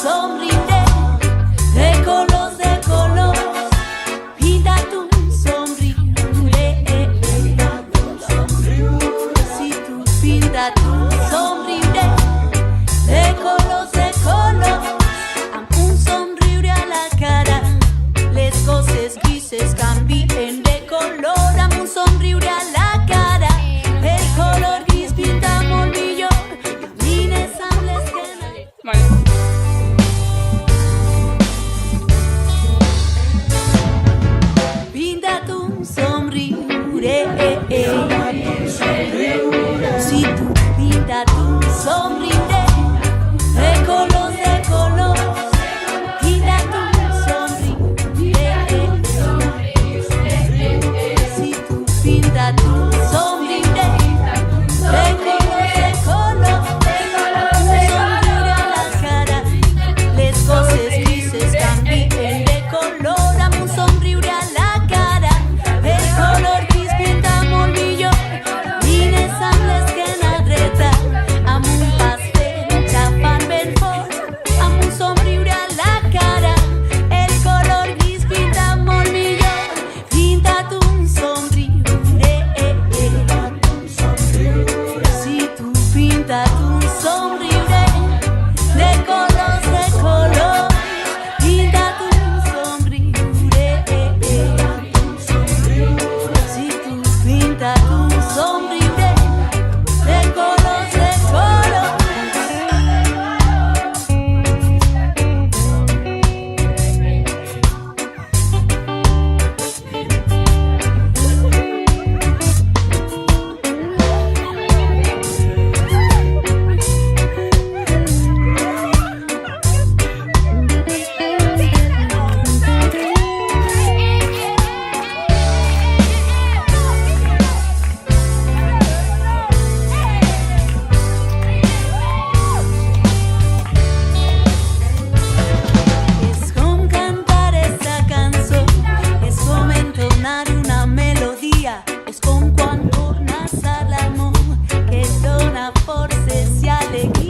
somriure de color, pinta tu somriure. Si tu pinta tu somriure de color, amb un somriure a la cara, les coses grises canvien de color, amb un somriure a la cara, el color gris pinta molt millor, camines amb l'esquena. Vale. Pinta tu somriure. Si tu pinta tu somriure de color, pinta tu somriure. Si tu pinta tu somriure de color, un somriure a la cara, les coses grises canvien de color, amb un somriure a la cara, el color gris pinta molt millor, vines amb l'esquena dreta, amb un pastel xafant ben fort, amb un somriure a la cara, el color gris pinta molt millor, pinta tu un somriure. Si tu pinta tu somriure de color, pinta tu somriure. Si tu pinta tu somriure de color. És com cantar esta cançó, és com entonar una melodia, és com quan tornes a l'amor que et dona forces i alegria.